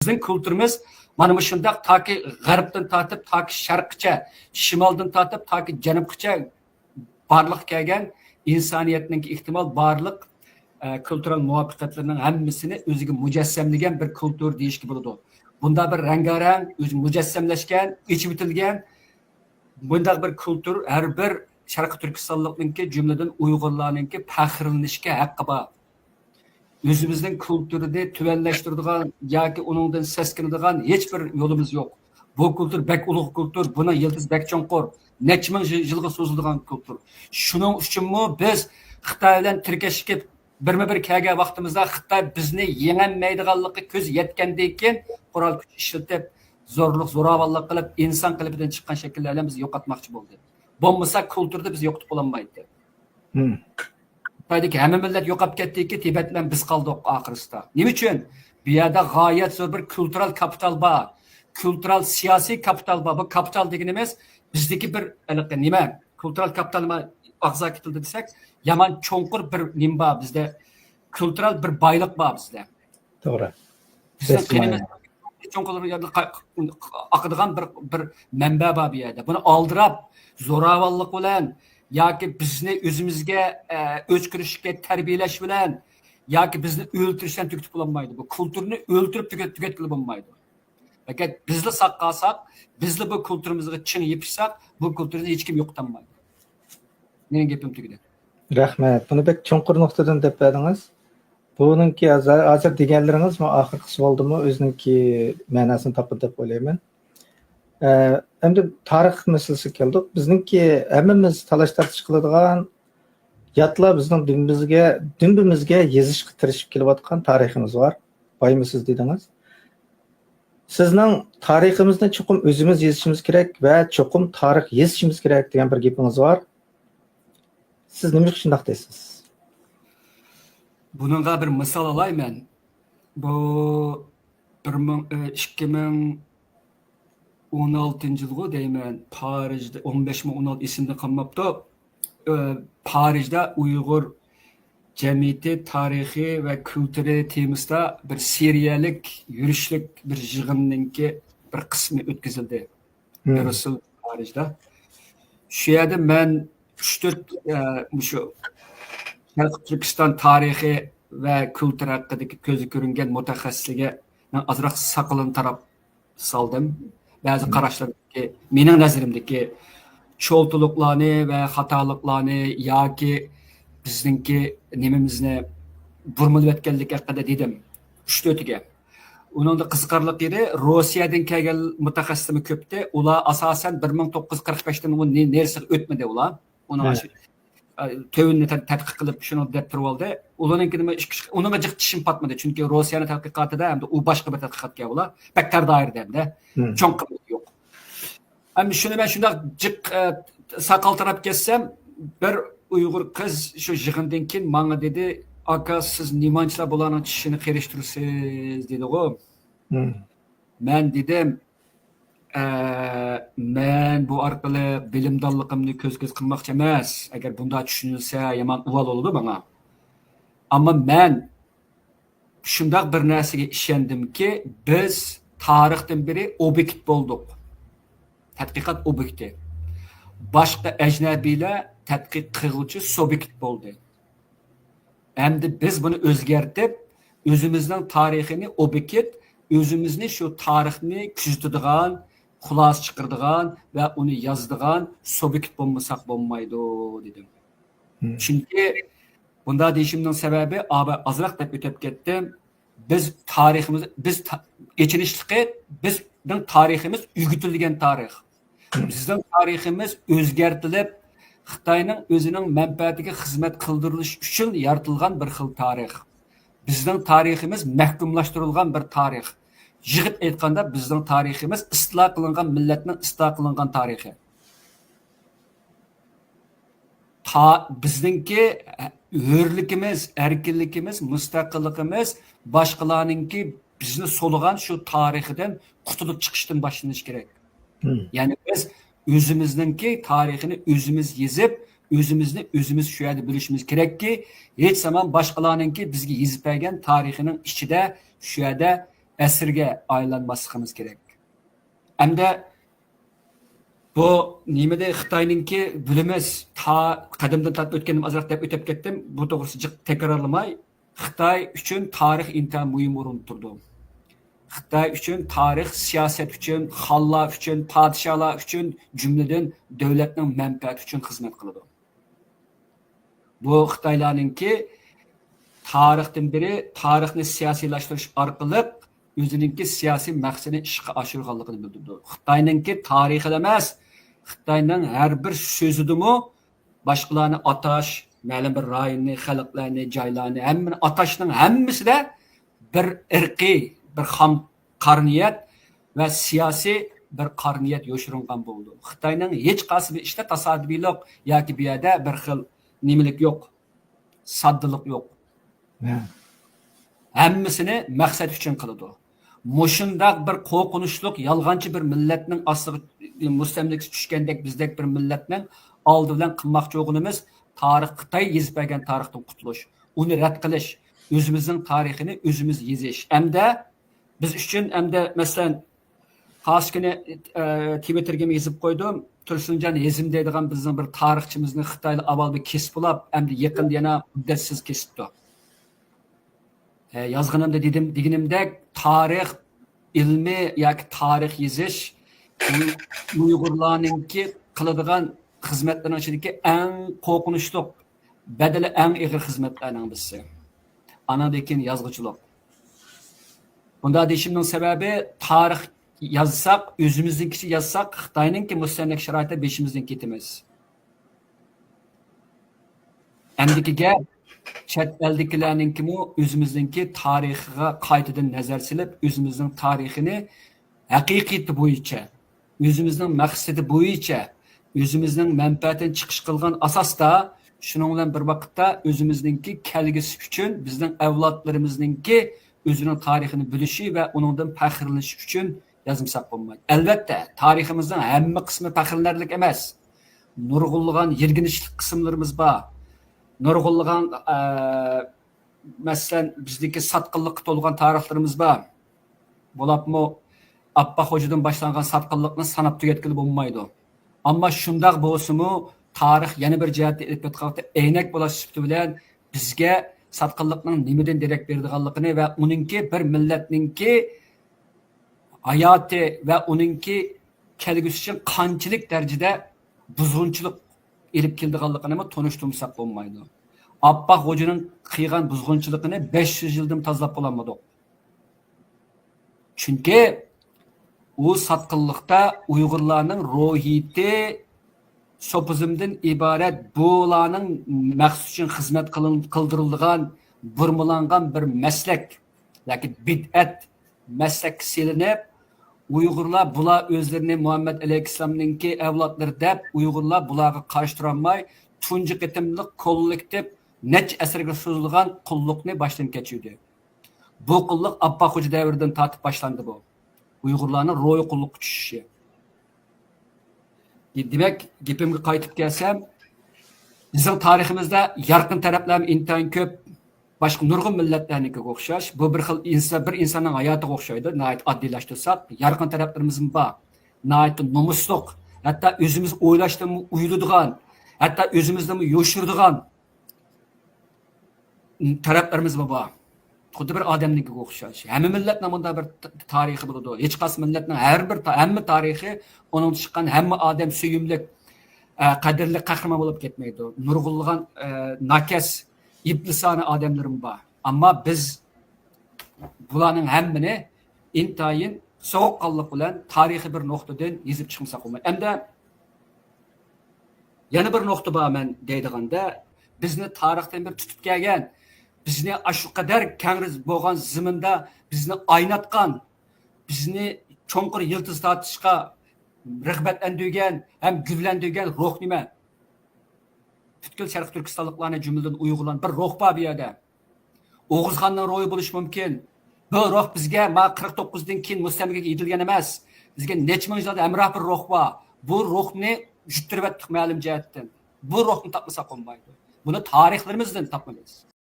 Bizning kulturimiz mana shundoq toki g'arbdan tortib toki sharqgacha, shimoldan tortib toki janubgacha barliq kelgan insoniyatning ehtimol barliq kultural muvaffaqiyatlarning hammasini o'ziga mujassamlagan bir kultur deyishga bo'ladi. Bunda bir rangarang, o'zi mujassamlashgan, ichib bitilgan bundaq bir kultur har bir Sharq Turkistonlikninki jumladan Uyg'urlarninki faxrlanishga haqqi bor. Özümüzün kültürünü tüvenleştirdiğin yoki uningdan seskinadigan hech bir yo'limiz yo'q. Bu kültür bek ulug' kültür, buna yıldız bek cho'nqur, necha ming yilga so'ziladigan kültür. Shuning uchunmi biz Xitoy bilan tirkashib birma-bir kelgan vaqtimizda Xitoy bizni yengolmaydiganligi ko'z yetgandan keyin qurol kuch ishlatib, zo'rlik, zo'ravonlik qilib, inson qalbidan chiqqan shakllarni biz yo'qotmoqchi bo'ldi. Bo'lmasa kültürde biz yo'qotib bo'lmaydi. Xitoydagi hamma millat yo'qolib ketdiki, Tibet bilan biz qoldik oxirisida. Nima uchun? Bu yerda g'oyat zo'r bir kultural kapital bor. Kultural siyosiy kapital bor. Bu kapital deganimiz bizdagi bir nima? Kultural kapitalni og'zaki tilda desak, yomon cho'nqur bir nima bor bizda. Kultural bir boylik bor bizda. To'g'ri. Cho'nqur oqadigan bir manba bor bu yerda. Buni oldirab, zo'ravonlik bilan yoki bizni o'zimizga o'chkirishga tarbiyalash bilan yoki bizni o'ltirishdan tugatib bo'lmaydi. Bu kulturni o'ltirib tugatib bo'lmaydi. Agar bizni saqlasak, bizni bu kulturimizga chin yepishsak, bu kulturni hech kim yo'qotmaydi. Mening gapim tugadi. Rahmat. Buni bek cho'nqur nuqtadan deb berdingiz. Buningki hozir deganlaringiz oxirgisi bo'ldimi? O'ziningki ma'nosini topdi deb o'ylayman. Endi tarix masalasiga keldik. Bizningki hammamiz talash tartish qiladigan yatlar bizning dinimizga yezishga tirishib kelayotgan tariximiz bor. Boymisiz dedingiz. Sizning tariximizni chuqur o'zimiz yezishimiz kerak va chuqur tarix yezishimiz kerak degan bir gapingiz bor. Siz nima shunday deysiz? Buningga bir misol olayman. Bu 2016-yılғы deyman, Parijda 15-16 esimde qolmabdi. Parijda Uyg'ur jamiyati tarixi va kulturi temasida bir seriyalik yurishlik bir yig'inninki bir qismi o'tkazildi. Rasul Parijda. Shu yerda men 3-4 shu Sharq Turkiston tarixi va kulturi haqidagi ko'zi ko'ringan mutaxassislarga azroq saqlin taraf soldim. Bazı qarashlardagi, mening nazarimdagi cho'ltuluqlarni va xatoliklarni yoki bizningki nimamizni burmilib o'tganlik haqida dedim. 3-4ga. Uningda qiziqarligi Rossiyadan kelgan mutaxassislar ko'pdi. Ular asosan 1945dan u nersiga o'tmadi ular. Uning tövünni tadqiq qilib shuni deb turib oldi. Ularning jiq tishim patmadi, chunki Rossiyaning tadqiqotida hamda u boshqa bir tadqiqotga ular baktar doirada cho'nqib yo'q. Endi shuni men shunday jiq saqal taraf kessam, bir Uyg'ur qiz shu yig'indan keyin menga dedi, "Aka, siz nimanchilar bularning tishini qirishtirsiz?" dedi-ku. Men dedim, men bu orqali bilimdonligimni ko'z qilmoqchi emas. Agar bunday tushunilsa, yomon uvol bo'ladi menga. Ammo men shunday bir narsaga ishondimki, biz tarixdan beri obyekt bo'ldik. Tadqiqot obyekti. Boshqa ajnabiylar tadqiq qiluvchi subyekt bo'ldi. Endi biz buni o'zgartib, o'zimizning tarixini obyekt, o'zimizni shu tarixni kuzatadigan, xulos chiqaradigan va uni yozadigan subyekt bo'lmasak bo'lmaydi dedim. Chunki bunda deyishimning sababi azroq deb o'tib ketdim. Biz tariximiz, biz echinishliqi, bizning tariximiz o'rgatilgan tarix. Bizning tariximiz o'zgartirilib, Xitoyning o'zining manfaatiga xizmat qildirilish uchun yaratilgan bir xil tarix. Bizning tariximiz mahkumlashtirilgan bir tarix. Yig'ib aytganda bizning tariximiz istilo qilingan millatning istilo qilingan tarixi. Bizningki hurlikimiz, erkinligimiz, mustaqilligimiz boshqalarningki bizni so'lg'an shu tarixidan qutulib chiqishdan boshlanish kerak. Ya'ni biz o'zimizningki tarixini o'zimiz yezib, o'zimizni o'zimiz shu yerda bilishimiz kerakki, hech zamon boshqalarningki bizga yezib bergan tarixining ichida shu yerda asrga aylanmasligimiz kerak. Hamda bu nimada Xitoyninki bilimiz ta qadimdan tatib o'tganim azroq deb o'tib ketdim. Bu to'g'risida jiq takrorlamay, Xitoy uchun tarix intayin muhim o'rin turdi. Xitoy uchun tarix siyosat uchun, xallar uchun, podsholar uchun, jumladan davlatning manfaati uchun xizmat qiladi. Bu Xitoylarninki tarixdan beri tarixni siyosiylashtirish orqali o'zininki siyosiy maqsadini ishga oshirganligini bildirdi. Xitoyninki tarixi emas, Xitoyning har bir so'zidimi boshqalarni atash, ma'lum bir rayonni, xalqlarni, joylarni, hammani atashning hammasida bir irqiy, bir xam qarniyat va siyosiy bir qarniyat yo'shirilgan bo'ldi. Xitoyning hech qaysi bir ishda tasodifiylik yoki bu yerda bir xil nimelik yo'q, soddilik yo'q. Hammasini maqsad uchun qiladi. Mushundaq bir qo'rqinchlik, yolg'onchi bir millatning ostiga mustamlikasi tushgandek bizdek bir millatning oldi bilan qilmoqchi bo'lganimiz tarix Xitoy yezib bergan tarixdan qutulish, uni rad qilish, o'zimizning tarixini o'zimiz yezish. Hamda biz uchun hamda masalan Xaskini Twitterga yozib qo'ydim. Tursunjon Hezim deydigan bizning bir tarixchimizni Xitoylik avval bir kesib olib, hamda yaqinda yana muddatsiz kesibdi. Yazgınımda deganimdek tarix ilmi yoki tarix yezish Uyg'urlarninki qiladigan xizmatlarning ichidagi eng qo'rqinchli, badali eng og'ir xizmatlarning birisi. Anadekin yozg'ichilik. Bunda deyishimning sababi tarix yazsak, o'zimiznikicha yazsak, Xitoyninki mustamlik sharoitida beshimizdan ketamiz. Endiki gap chet eldagilarninkimi o'zimizninki tarixiga qaytadan nazar silib, o'zimizning tarixini haqiqati bo'yicha, o'zimizning maqsadi bo'yicha, o'zimizning manfaatini chiqish qilgan asosda, shuning bilan bir vaqtda o'zimizninki kelgusi uchun bizning avlodlarimizninki o'zining tarixini bilishi va uningdan faxrlanish uchun yozmasak bo'lmaydi. Albatta, tariximizning hamma qismi faxrlanarlik emas. Nurg'unlagan yirginishli qismlarimiz bor. Nurg'unlagan masalan bizdagi satqinlikqa to'lgan tarixlarimiz bor. Bo'lapmi Abba Xo'jadan boshlangan satqinlikni sanab tugatgili bo'lmaydi. Ammo shundoq bo'lsa-mu, tarix yana bir jihatda aytib aynak bo'lish sifati bilan bizga satqinlikning nimadan derak beradiganligini va uningki bir millatningki hayoti va uningki kelgusi uchun qanchalik darajada buzg'unchilik elib keldiganligini tanishtirsak bo'lmaydi. Abba Xo'janing qilgan buzg'unchiligini 500 yildan tozalab bo'lolmadik. Chunki u satqinlikda Uyg'urlarning ruhiyati sopizmdan iborat bularning maqsad uchun xizmat qildirilgan, burmalangan bir maslak, yoki bid'at maslak silinib, Uyg'urlar bular o'zlarini Muhammad alayhissalomninki avlodlari deb Uyg'urlar bularga qarshi turolmay, tunji qitimliq kollektiv necha asrga so'zilgan qulluqni boshdan kechirdi. Bu qulluq Abba Xo'ja davridan tortib boshlandi bu. Uyg'urlarning ro'yi qulluqqa tushishi. Demak, gapimga qaytib kelsam, bizning tariximizda yorqin taraflar intayin ko'p, boshqa nurg'un millatlarnikiga o'xshash, bu bir xil bir insonning hayotiga o'xshaydi. Nihoyat oddiylashtirsak, yorqin taraflarimiz bor. Nihoyat nomusliq, hatto o'zimiz o'ylashdan uyuladigan, hatto o'zimizdan yo'shiradigan taraflarimiz bor. Xuddi bir odamnikiga o'xshash. Hamma millatning bunda bir tarixi bo'ladi. Hech qaysi millatning hamma tarixi onun chiqqan hamma odam suyumlik, qadrli qahramon bo'lib ketmaydi. Nurg'unlagan nakas, iblisona odamlarim bor. Ammo biz bularning hammani intayin sovuqqonlik bilan tarixiy bir nuqtadan yezib chiqmasak bo'lmaydi. Hamda yana bir nuqta bor men deydiganda, bizni tarixdan bir tutib kelgan, bizni shu qadar kangriz bo'lgan zaminda bizni aynatgan, bizni cho'nqir yildiz tortishga rag'batlantirgan ham guvlantirgan ruh nima? Butkul Sharq Turkistonliklarni jumladan Uyg'urlar bir ruh bor bu yerda. O'g'izxonning ruhi bo'lishi mumkin. Bu ruh bizga 49dan keyin mustamlikaga yetilgan emas. Bizga necha ming yilda hamroh bir ruh bor. Bu ruhni juttirib o'tdik ma'lum jihatdan. Bu ruhni topmasak bo'lmaydi. Buni tarixlarimizdan topmaymiz.